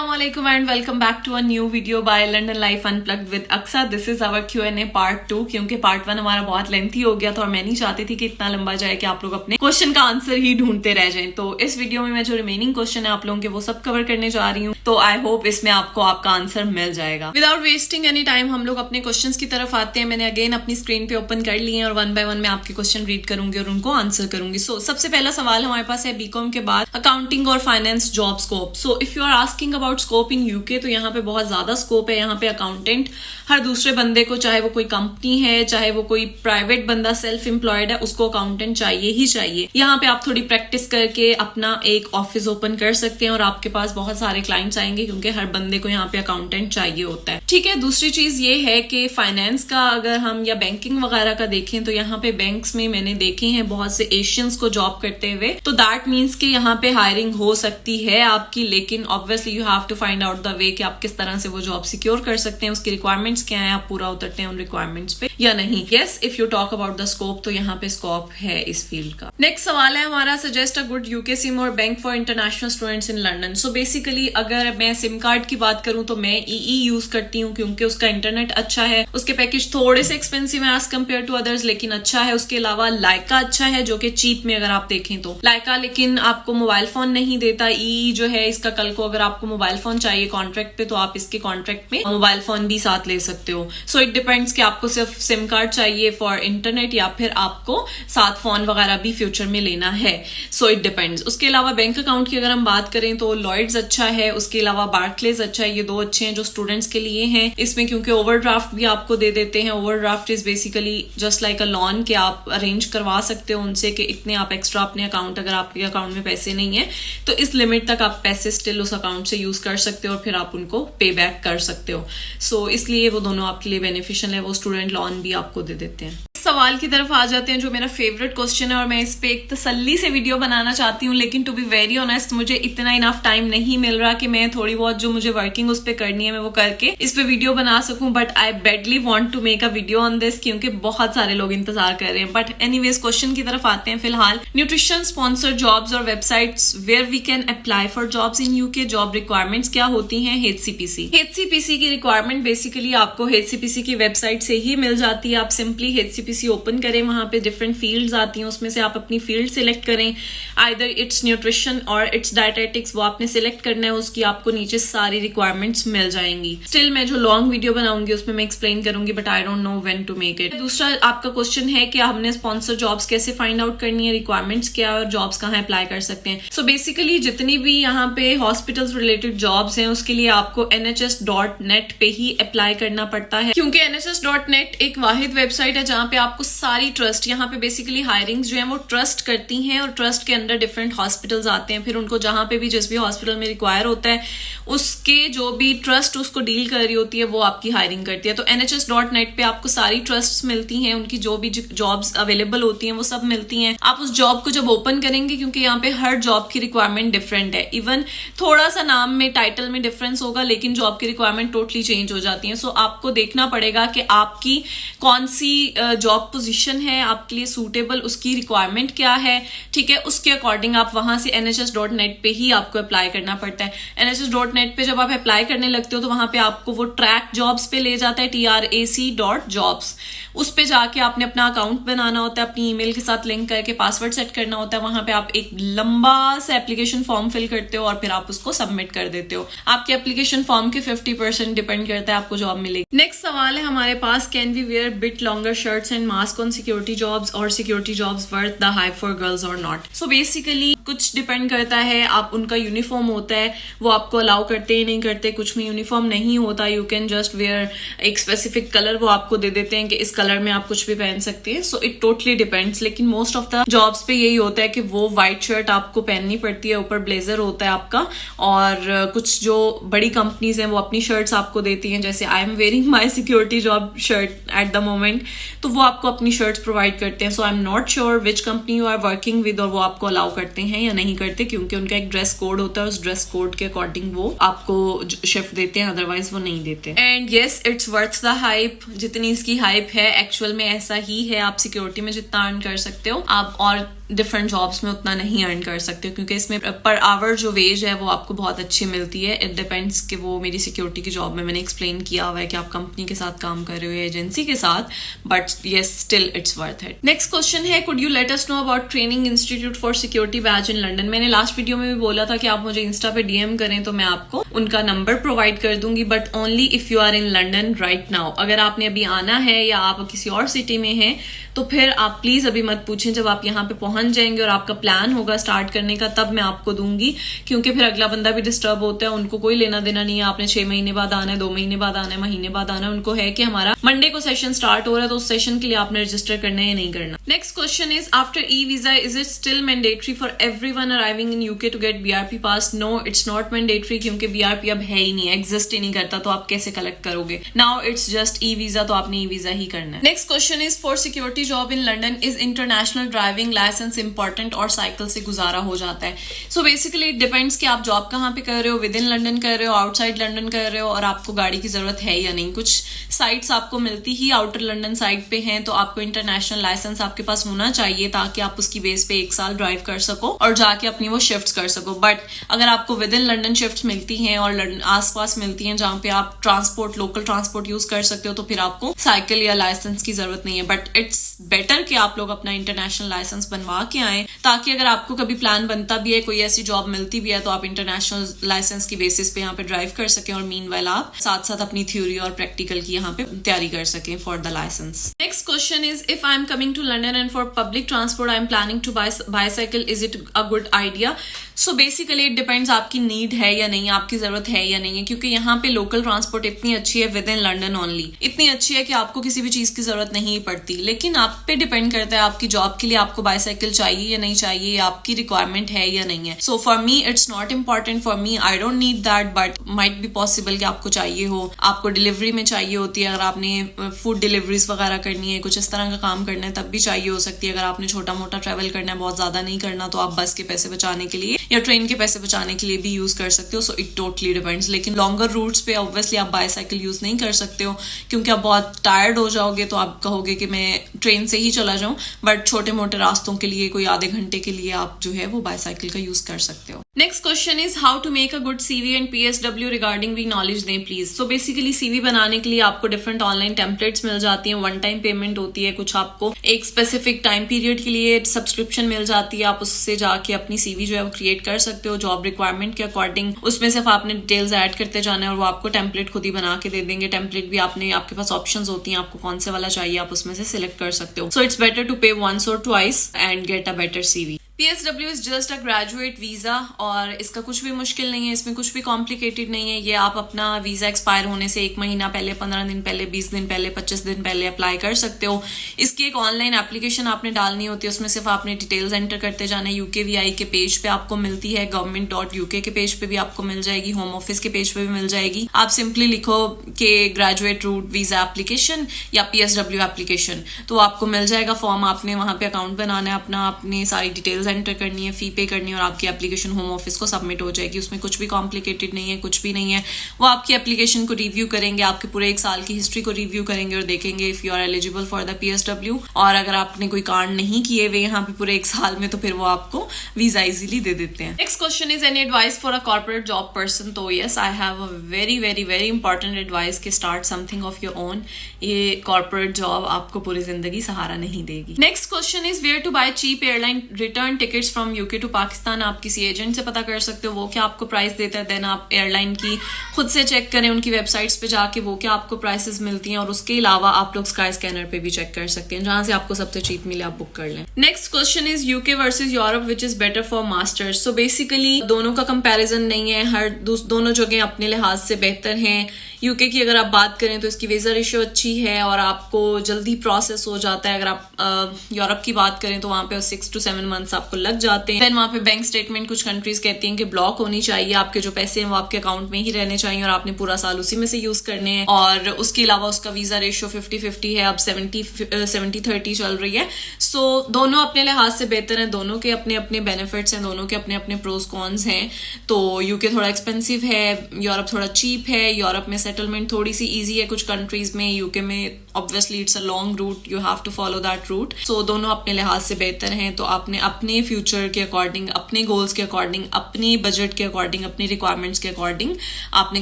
Assalamualaikum and welcome back to a new video by London Life Unplugged with Aksa. This is our Q&A part 2 क्योंकि part 1 हमारा बहुत lengthy हो गया था और मैं नहीं चाहती थी कि इतना लंबा जाए कि आप लोग अपने क्वेश्चन का आंसर ही ढूंढते रह जाएं। तो इस वीडियो में मैं जो रिमेनिंग क्वेश्चन है आप लोगों के वो सब कवर करने जा रही हूँ। तो आई होप इसमें आपको आपका आंसर मिल जाएगा। विदाउट वेस्टिंग एनी टाइम हम लोग अपने क्वेश्चन की तरफ आते हैं। मैंने अगेन अपनी स्क्रीन पे ओपन कर लिए हैं और 1 बाय 1 मैं आपके क्वेश्चन रीड करूंगी और उनको आंसर करूंगी। सो सबसे पहला सवाल हमारे पास है बीकॉम के बाद अकाउंटिंग और finance job scope. So if you are asking about scope in UK तो यहाँ पे बहुत ज्यादा स्कोप है। यहाँ पे अकाउंटेंट हर दूसरे बंदे को, चाहे वो कोई कंपनी है चाहे वो कोई प्राइवेट बंदा सेल्फ एम्प्लॉयड है, उसको अकाउंटेंट चाहिए ही चाहिए। यहाँ पे आप थोड़ी प्रैक्टिस करके अपना एक ऑफिस ओपन कर सकते हैं और आपके पास बहुत सारे क्लाइंट्स आएंगे क्योंकि हर बंदे को यहाँ पे अकाउंटेंट चाहिए होता है। ठीक है, दूसरी चीज ये है कि फाइनेंस का अगर हम या बैंकिंग वगैरह का देखें तो यहाँ पे बैंक्स में मैंने देखे हैं बहुत से एशियंस को जॉब करते हुए। तो दैट मीन्स कि यहाँ पे हायरिंग हो सकती है आपकी, लेकिन obviously you have to find out the way कि आप किस तरह से वो जॉब सिक्योर कर सकते हैं, उसकी रिक्वायरमेंट्स क्या है, आप पूरा उतरते हैं उन रिक्वायरमेंट्स पे या नहीं। Yes, if you talk about the scope तो यहाँ पे स्कोप है इस फील्ड का। नेक्स्ट सवाल है हमारा, suggest a good UK sim और bank for international students in London. So basically अगर मैं सिम कार्ड की बात करूं तो मैं ईई यूज करती हूँ क्योंकि उसका इंटरनेट अच्छा है, उसके पैकेज थोड़े से एक्सपेंसिव है एज कम्पेयर टू अदर्स लेकिन अच्छा है। उसके अलावा लाइका अच्छा है जो कि चीप में अगर आप देखें तो लाइका, लेकिन आपको मोबाइल फोन नहीं देता। ईई जो है इसका कल को अगर आपको मोबाइल फोन चाहिए कॉन्ट्रैक्ट पे तो आप इसके कॉन्ट्रैक्ट में मोबाइल फोन भी साथ ले सकते हो। सो इट डिपेंड्स कि आपको सिर्फ सिम कार्ड चाहिए फॉर इंटरनेट या फिर आपको साथ फोन वगैरह भी फ्यूचर में लेना है। So it depends. उसके अलावा बैंक अकाउंट की अगर हम बात करें तो लॉयड्स अच्छा है, उसके अलावा बार्कलेज अच्छा है। ये दो अच्छे हैं जो स्टूडेंट्स के लिए हैं। इसमें क्योंकि ओवरड्राफ्ट भी आपको दे देते हैं। Overdraft is basically just like a loan के आप अरेंज करवा सकते हो उनसे कि इतने आप एक्स्ट्रा अपने अकाउंट, अगर आपके अकाउंट में पैसे नहीं है तो इस लिमिट तक आप पैसे स्टिल उस अकाउंट से यूज कर सकते हो और फिर आप उनको पे बैक कर सकते हो। सो इसलिए वो दोनों आपके लिए बेनिफिशियल है। वो स्टूडेंट लोन भी आपको दे देते हैं। सवाल की तरफ आ जाते हैं जो मेरा फेवरेट क्वेश्चन है और मैं इस पे एक तसल्ली से वीडियो बनाना चाहती हूँ, लेकिन टू बी वेरी ऑनेस्ट मुझे इतना इनफ टाइम नहीं मिल रहा कि मैं थोड़ी बहुत जो मुझे वर्किंग उस पे करनी है मैं वो करके इस पे वीडियो बना सकूं। But I badly want to make a video on this क्योंकि बहुत सारे लोग इंतजार कर रहे हैं। बट एनीवेज क्वेश्चन की तरफ आते हैं। फिलहाल न्यूट्रिशन स्पॉन्सर जॉब्स और websites where we can apply for jobs in UK. Job requirements क्या होती है? एचसीपीसी। एचसीपीसी की रिक्वायरमेंट बेसिकली आपको एचसीपीसी की वेबसाइट से ही मिल जाती है। आप सिंपली एचसीपीसी ओपन करें, वहां पे डिफरेंट फील्ड्स आती हैं, उसमें से आप अपनी फील्ड सिलेक्ट करें। आइदर इट्स न्यूट्रिशन और इट्स डायटेटिक्स, वो आपने सिलेक्ट करना है। उसकी आपको नीचे सारी रिक्वायरमेंट्स मिल जाएंगी। स्टिल मैं जो लॉन्ग वीडियो बनाऊंगी उसमें मैं एक्सप्लेन करूंगी but I don't know when to make it. दूसरा आपका क्वेश्चन है कि हमने स्पॉन्सर जॉब्स कैसे फाइंड आउट करनी है, रिक्वायरमेंट्स क्या और जॉब्स कहाँ अप्लाई कर सकते हैं। सो बेसिकली जितनी भी यहाँ पे हॉस्पिटल्स रिलेटेड जॉब्स हैं उसके लिए आपको nhs.net पे ही अप्लाई करना पड़ता है क्योंकि nhs.net एक वाहिद वेबसाइट है जहाँ पे आपको सारी ट्रस्ट, यहाँ पे बेसिकली हायरिंग्स जो है वो ट्रस्ट करती हैं और ट्रस्ट के अंदर डिफरेंट हॉस्पिटल्स आते हैं। फिर उनको जहाँ पे भी जिस भी हॉस्पिटल में रिक्वायर होता है उसके जो भी ट्रस्ट उसको डील कर रही होती है वो आपकी हायरिंग करती है। तो nhs.net पे आपको सारी ट्रस्ट मिलती हैं, उनकी जो भी जॉब्स अवेलेबल होती हैं वो सब मिलती हैं। आप उस जॉब को जब ओपन करेंगे, क्योंकि यहाँ पे हर जॉब की रिक्वायरमेंट डिफरेंट है, इवन थोड़ा सा नाम में टाइटल में डिफरेंस होगा लेकिन जॉब की रिक्वायरमेंट टोटली चेंज हो जाती है। सो आपको देखना पड़ेगा कि आपकी कौन सी जॉब पोजीशन है आपके लिए सूटेबल, उसकी रिक्वायरमेंट क्या है। ठीक है, उसके अकॉर्डिंग आप वहां से nhs.net पे ही आपको अप्लाई करना पड़ता है। nhs.net पे जब आप अप्लाई करने लगते हो तो वहां पे आपको वो ट्रैक जॉब्स पे ले जाता है, trac.jobs। उस पे जाके आपने अपना अकाउंट बनाना होता है, अपनी ईमेल के साथ लिंक करके पासवर्ड सेट करना होता है। वहां पे आप एक लंबा सा एप्लीकेशन फॉर्म फिल करते हो और फिर आप उसको सबमिट कर देते हो। आपके एप्लीकेशन फॉर्म के 50% डिपेंड करता है आपको जॉब मिलेगी। नेक्स्ट सवाल है हमारे पास, can we wear bit longer shirts and mask on security jobs और security jobs worth the hype for girls और नॉट। सो बेसिकली कुछ डिपेंड करता है, आप उनका यूनिफॉर्म होता है वो आपको अलाउ करते ही नहीं करते। कुछ में यूनिफॉर्म नहीं होता, यू कैन जस्ट वेयर एक स्पेसिफिक कलर वो आपको दे देते हैं कि इस कलर में आप कुछ भी पहन सकते हैं। सो इट टोटली डिपेंड्स, लेकिन मोस्ट ऑफ द जॉब्स पे यही होता है कि वो व्हाइट शर्ट आपको पहननी पड़ती है, ऊपर ब्लेजर होता है आपका। और कुछ जो बड़ी कंपनीज हैं वो अपनी शर्ट्स आपको देती हैं, जैसे I am wearing my security job shirt at the moment, तो वो आपको अपनी शर्ट्स प्रोवाइड करते हैं. So I am not sure which company you are working with और वो आपको अलाउ करते हैं या नहीं करते, क्योंकि उनका एक ड्रेस कोड होता है, उस ड्रेस कोड के अकॉर्डिंग वो आपको शिफ्ट देते हैं, अदरवाइज वो नहीं देते. And yes, it's worth the hype. जितनी इसकी हाइप है एक्चुअल में ऐसा ही है. आप सिक्योरिटी में जितना अर्न कर सकते हो आप और डिफरेंट जॉब्स में उतना नहीं अर्न कर सकते हो, क्योंकि इसमें पर आवर जो वेज है वो आपको बहुत अच्छी मिलती है. इट डिपेंड्स कि वो मेरी सिक्योरिटी की जॉब में मैंने एक्सप्लेन किया हुआ है कि आप कंपनी के साथ काम कर रहे हो या एजेंसी के साथ, but yes still it's worth it. Next question है, could you let us know about training institute for security batch in London. मैंने लास्ट वीडियो में भी बोला था कि आप मुझे इंस्टा पे डीएम करें तो मैं आपको उनका नंबर प्रोवाइड कर दूंगी, but only if you are in London right now. अगर आपने अभी आना है या आप किसी और सिटी में हैं तो फिर आप प्लीज अभी मत पूछें. जब आप यहाँ पे पहुंच जाएंगे और आपका प्लान होगा स्टार्ट करने का तब मैं आपको दूंगी, क्योंकि फिर अगला बंदा भी डिस्टर्ब होता है. उनको कोई लेना देना नहीं है आपने 6 महीने बाद आना है, 2 महीने बाद आना है, महीने बाद आना है. उनको है कि हमारा मंडे को सेशन स्टार्ट हो रहा है तो उस सेशन के लिए आपने रजिस्टर करना है या नहीं करना. Next question is, after e visa is it still mandatory for everyone arriving in UK to get BRP pass. No, it's not mandatory, क्योंकि बीआरपी अब है ही नहीं, एग्जिस्ट ही नहीं करता, तो आप कैसे कलेक्ट करोगे. Now it's just e visa, तो आपने ई वीजा ही करना है. Next question is, for security job in London is international driving licence important और साइकिल से गुजारा हो जाता है. सो बेसिकली इट डिपेंड्स कि आप जॉब कहाँ पे कर रहे हो, विद इन लंडन कर रहे हो, आउटसाइड लंडन कर रहे हो, और आपको गाड़ी की जरूरत है या नहीं. कुछ साइट्स आपको मिलती ही आउटर लंडन साइड पे हैं, तो आपको इंटरनेशनल लाइसेंस आपके पास होना चाहिए ताकि आप उसकी बेस पे 1 साल ड्राइव कर सको और जाके अपनी वो शिफ्ट्स कर सको. बट अगर आपको विद इन लंडन शिफ्ट्स मिलती हैं और आसपास मिलती हैं जहाँ पे आप ट्रांसपोर्ट, लोकल ट्रांसपोर्ट यूज कर सकते हो, तो फिर आपको साइकिल या लाइसेंस की जरूरत नहीं है. बट इट्स बेटर कि आप लोग अपना इंटरनेशनल लाइसेंस बनवा के आए, ताकि अगर आपको कभी प्लान बनता भी है, कोई ऐसी जॉब मिलती भी है, तो आप इंटरनेशनल लाइसेंस की बेसिस पे यहाँ पे ड्राइव कर सकें और मीनवाइल आप साथ साथ अपनी थ्योरी और प्रैक्टिकल की यहाँ पे तैयारी कर सकें for the licence. Next question is, if I am coming to London and for public transport I am planning to buy bicycle, is it a good idea. So basically it depends आपकी need है या नहीं, आपकी जरूरत है या नहीं है, क्योंकि यहाँ पे लोकल ट्रांसपोर्ट इतनी अच्छी है विद इन लंडन ओनली, इतनी अच्छी है कि आपको किसी भी चीज की जरूरत नहीं पड़ती. लेकिन आप पे डिपेंड करता है आपकी जॉब के लिए आपको बाइसाइकिल चाहिए या नहीं चाहिए, या आपकी रिक्वायरमेंट है या नहीं है. So for me it's not important, for me I don't need that, but might be possible कि आपको चाहिए हो, आपको डिलीवरी में चाहिए होती है. अगर आपने फूड डिलीवरीज वगैरह करनी है, कुछ इस तरह का काम करना है, तब भी चाहिए हो सकती है. अगर आपने छोटा मोटा ट्रेवल करना है, बहुत ज्यादा नहीं करना, तो आप बस के पैसे बचाने के लिए या ट्रेन के पैसे बचाने के लिए भी यूज कर सकते हो. So it totally depends. लेकिन लॉन्गर रूट्स पे ऑब्वियसली आप बाइसाइकिल यूज नहीं कर सकते हो, क्योंकि आप बहुत टायर्ड हो जाओगे, तो आप कहोगे कि मैं ट्रेन से ही चला जाऊं. बट छोटे मोटे रास्तों के लिए, कोई आधे घंटे के लिए आप जो है वो बाइसाइकिल का यूज कर सकते हो. Next question is, how to make a good CV and PSW regarding भी नॉलेज दें प्लीज. सो बेसिकली सीवी बनाने के लिए आपको डिफरेंट ऑनलाइन टेम्पलेट्स मिल जाती हैं, 1 टाइम पेमेंट होती है, कुछ आपको एक स्पेसिफिक टाइम पीरियड के लिए सब्सक्रिप्शन मिल जाती है. आप उससे जाके अपनी सीवी जो है वो क्रिएट कर सकते हो जॉब रिक्वायरमेंट के अकॉर्डिंग. उसमें सिर्फ आपने डिटेल्स ऐड करते जाना है और वो आपको टेम्पलेट खुद ही बना के दे देंगे. टेम्पलेट भी आपके पास ऑप्शंस होती हैं, आपको कौन से वाला चाहिए आप उसमें से सिलेक्ट कर सकते हो. सो इट्स बेटर टू पे once or twice and get a better CV. PSW is just a graduate visa और इसका कुछ भी मुश्किल नहीं है, इसमें कुछ भी कॉम्प्लिकेटेड नहीं है. ये आप अपना वीजा एक्सपायर होने से 1 महीना पहले, 15 दिन पहले, 20 दिन पहले, 25 दिन पहले अप्लाई कर सकते हो. इसकी एक ऑनलाइन एप्लीकेशन आपने डालनी होती है, उसमें सिर्फ आपने डिटेल्स एंटर करते जाना है. UKVI के पेज पे आपको मिलती है, government.uk के पेज पे भी आपको मिल जाएगी, होम ऑफिस के पेज पे भी मिल जाएगी. आप सिंपली लिखो कि ग्रेजुएट रूट वीजा एप्लीकेशन या PSW एप्लीकेशन, तो आपको मिल जाएगा फॉर्म. आपने वहां पे अकाउंट बनाना है अपना, अपनी सारी डिटेल्स एंटर करनी है, फी पे करनी है और आपकी एप्लीकेशन होम ऑफिस को सबमिट हो जाएगी. उसमें कुछ भी कॉम्प्लिकेटेड नहीं है, कुछ भी नहीं है. वो आपकी एप्लीकेशन को रिव्यू करेंगे, आपके पूरे 1 साल की हिस्ट्री को रिव्यू करेंगे और देखेंगे if you are eligible for the PSW. और अगर आपने कोई कांड नहीं किए हुए यहाँ पे पूरे 1 साल में, तो फिर वो आपको वीजा इजीली दे देते हैं. Next question is, any advice for a corporate job person. तो yes, I have a very very very important advice कि start something of your own. ये कॉर्पोरेट जॉब आपको पूरी जिंदगी सहारा नहीं देगी. Next question is, where to buy cheap airline return tickets from UK to Pakistan. आप किसी एजेंट से पता कर सकते हो वो क्या आपको प्राइस देता है. देन आप एयरलाइन की खुद से चेक करें, उनकी वेबसाइट्स पे जाके वो क्या आपको प्राइसेस मिलती हैं. और उसके अलावा आप लोग स्काई स्कैनर पे भी चेक कर सकते हैं, जहां से आपको सबसे चीप मिले आप बुक कर लें. Next question is, UK versus Europe which is better for masters. So basically दोनों का कंपैरिजन नहीं है, दोनों जगह अपने लिहाज से बेहतर हैं. यूके की अगर आप बात करें तो इसकी वीजा रेशियो अच्छी है और आपको जल्दी प्रोसेस हो जाता है। अगर आप यूरोप की बात करें तो वहां पे 6 to 7 मंथ्स आपको लग जाते हैं। देन वहां पे बैंक स्टेटमेंट कुछ कंट्रीज कहती हैं कि ब्लॉक होनी चाहिए, आपके जो पैसे हैं वो आपके अकाउंट में ही रहने चाहिए और आपने पूरा साल उसी में से यूज करने हैं। और उसके अलावा उसका वीजा रेशियो 50-50 है, अब 70-30 चल रही है। सो दोनों अपने लिहाज से बेहतर हैं, दोनों के अपने अपने बेनिफिट्स हैं, दोनों के अपने अपने प्रोज कॉन्स हैं। तो यूके थोड़ा एक्सपेंसिव है, यूरोप थोड़ा चीप है। यूरोप में सेटलमेंट थोड़ी सी ईजी है कुछ कंट्रीज में, यूके में obviously it's a long route, you have to follow that route. So दोनों अपने लिहाज से बेहतर हैं। तो आपने अपने फ्यूचर के अकॉर्डिंग, अपने गोल्स के अकॉर्डिंग, अपनी बजट के अकॉर्डिंग, अपनी रिक्वायरमेंट्स के अकॉर्डिंग आपने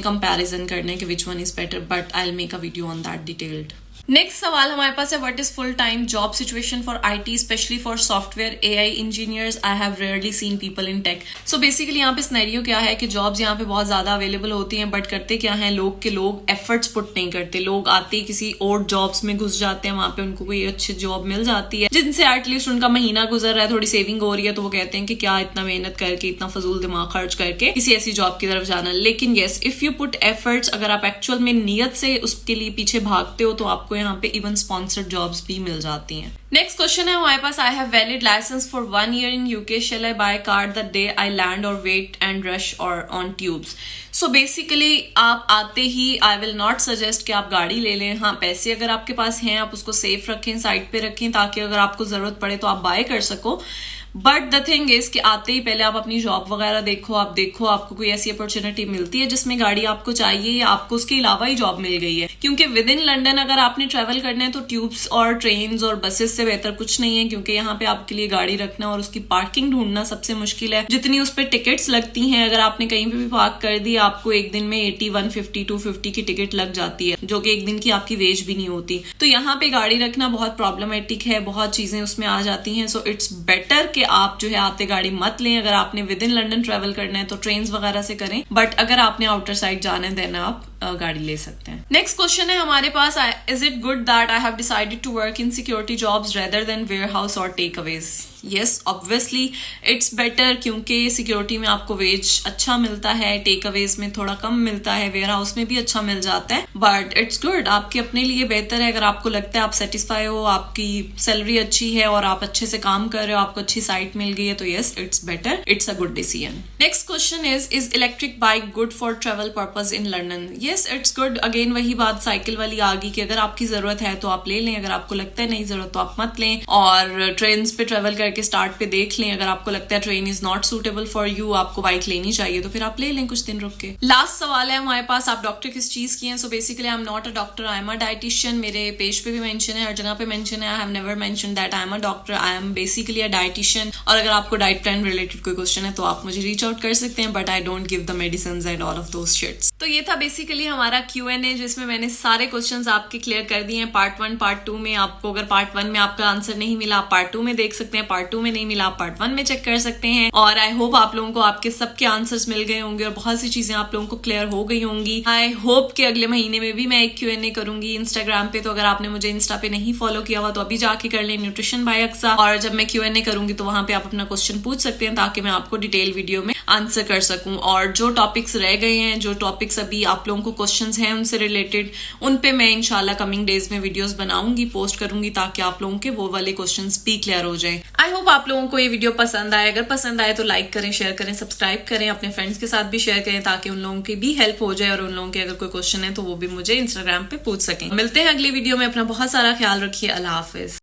कंपैरिजन करना है कि which one is better, but I will make a video on that detailed. Next सवाल हमारे पास है, what is full time job situation for IT specially for software AI engineers? I have rarely seen people in tech. So basically यहाँ पे scenario क्या है कि jobs यहाँ पे बहुत ज्यादा अवेलेबल होती हैं, बट करते क्या है लोग एफर्ट्स पुट नहीं करते। लोग आते ही किसी और जॉब्स में घुस जाते हैं, वहां पे उनको कोई अच्छी जॉब मिल जाती है जिनसे एटलीस्ट उनका महीना गुजर रहा है, थोड़ी सेविंग हो रही है, तो वो कहते हैं कि क्या इतना मेहनत करके, इतना फजूल दिमाग खर्च करके किसी ऐसी जॉब की तरफ जाना। लेकिन yes, if you put efforts, अगर आप एक्चुअल में नियत से उसके लिए पीछे भागते हो तो आपको यहाँ पे इवन स्पॉन्सर्ड जॉब्स भी मिल जाती हैं। नेक्स्ट क्वेश्चन है हमारे पास, I have valid licence for 1 year in UK, shall I buy card the day I land और वेट एंड रश और ऑन ट्यूब्स? सो बेसिकली आप आते ही आई विल नॉट सजेस्ट कि आप गाड़ी ले लें। हाँ, पैसे अगर आपके पास हैं आप उसको सेफ रखें, साइड पे रखें, ताकि अगर आपको जरूरत पड़े तो आप बाय कर सको। बट द थिंग इज कि आते ही पहले आप अपनी जॉब वगैरह देखो, आपको कोई ऐसी अपॉर्चुनिटी मिलती है जिसमें गाड़ी आपको चाहिए या आपको उसके अलावा ही जॉब मिल गई है। क्योंकि विद इन लंदन अगर आपने ट्रेवल करना है तो ट्यूब्स और ट्रेन्स और बसेस से बेहतर कुछ नहीं है, क्योंकि यहाँ पे आपके लिए गाड़ी रखना और उसकी पार्किंग ढूंढना सबसे मुश्किल है। जितनी उस पर टिकट्स लगती हैं, अगर आपने कहीं पे भी पार्क कर दी, आपको एक दिन में 80, 150, 250 की टिकट लग जाती है, जो कि एक दिन की आपकी वेज भी नहीं होती। तो यहाँ पे गाड़ी रखना बहुत प्रॉब्लमेटिक है, बहुत चीजें उसमें आ जाती हैं। सो इट्स बेटर कि आप जो है आते गाड़ी मत लें। अगर आपने विद इन लंदन ट्रेवल करना है तो ट्रेन्स वगैरह से करें, बट अगर आपने आउटर साइड जाना है देन आप गाड़ी ले सकते हैं। नेक्स्ट क्वेश्चन है हमारे पास, is it good that I have decided to work in security jobs rather than warehouse और takeaways? Yes, obviously it's better, क्योंकि सिक्योरिटी में आपको वेज अच्छा मिलता है, टेक अवेज में थोड़ा कम मिलता है, वेयर हाउस में भी अच्छा मिल जाता है, बट इट्स गुड, आपके अपने लिए बेहतर है। अगर आपको लगता है आप सेटिस्फाई हो, आपकी सैलरी अच्छी है और आप अच्छे से काम कर रहे हो, आपको अच्छी साइट मिल गई है, तो yes it's better, it's a good decision. Next question is electric bike good for travel purpose in London? Yes, it's good. Again वही बात साइकिल वाली आ गई कि अगर आपकी जरूरत है तो आप ले लें, अगर आपको लगता है नहीं जरूरत तो आप मत लें। और ट्रेन पे ट्रेवल करके स्टार्ट पे देख लें, अगर आपको लगता है train is not suitable for you, आपको बाइक लेनी चाहिए, तो फिर आप ले लें कुछ दिन रुक के। लास्ट सवाल है हमारे पास, आप डॉक्टर किस चीज की हैं? So basically I am not a doctor, I am a dietitian. मेरे पेज पे भी मेंशन है, हर जगह पे मेंशन है, I have never mention that I am a doctor, I am basically a dietitian. और अगर आपको डाइट प्लान रिलेटेड कोई क्वेश्चन है तो आप मुझे रीच आउट कर सकते हैं, but I don't give the medicine and all of those sheets. तो ये था बेसिकली हमारा Q&A, जिसमें मैंने सारे क्वेश्चंस आपके क्लियर कर दिए हैं। पार्ट 1, पार्ट 2 में आपको, अगर पार्ट 1 में आपका आंसर नहीं मिला आप पार्ट 2 में देख सकते हैं, पार्ट 2 में नहीं मिला आप पार्ट 1 में चेक कर सकते हैं। और आई होप आप लोगों को आपके सबके आंसर्स मिल गए होंगे और बहुत सी चीजें आप लोगों को क्लियर हो गई होंगी। आई होप कि अगले महीने में भी मैं एक Q&A करूंगी इंस्टाग्राम पे, तो अगर आपने मुझे इंस्टा पे नहीं फॉलो किया हुआ तो अभी जाके कर लें, न्यूट्रिशन बाय अक्सा। और जब मैं Q&A करूंगी तो वहां पे आप अपना क्वेश्चन पूछ सकते हैं, ताकि मैं आपको डिटेल वीडियो में आंसर कर सकूं। और जो टॉपिक्स रह गए हैं, जो टॉपिक्स अभी आप लोगों को क्वेश्चंस हैं उनसे रिलेटेड, उन पे मैं इंशाल्लाह कमिंग डेज में वीडियोस बनाऊंगी, पोस्ट करूंगी, ताकि आप लोगों के वो वाले क्वेश्चंस भी क्लियर हो जाए। आई होप आप लोगों को ये वीडियो पसंद आए। अगर पसंद आए तो लाइक करें, शेयर करें, सब्सक्राइब करें, अपने फ्रेंड्स के साथ भी शेयर करें, ताकि उन लोगों की भी हेल्प हो जाए और उन लोगों के अगर कोई क्वेश्चन है तो वो भी मुझे इंस्टाग्राम पे पूछ सकें। मिलते हैं अगली वीडियो में, अपना बहुत सारा ख्याल रखिए, अल्लाह हाफिज।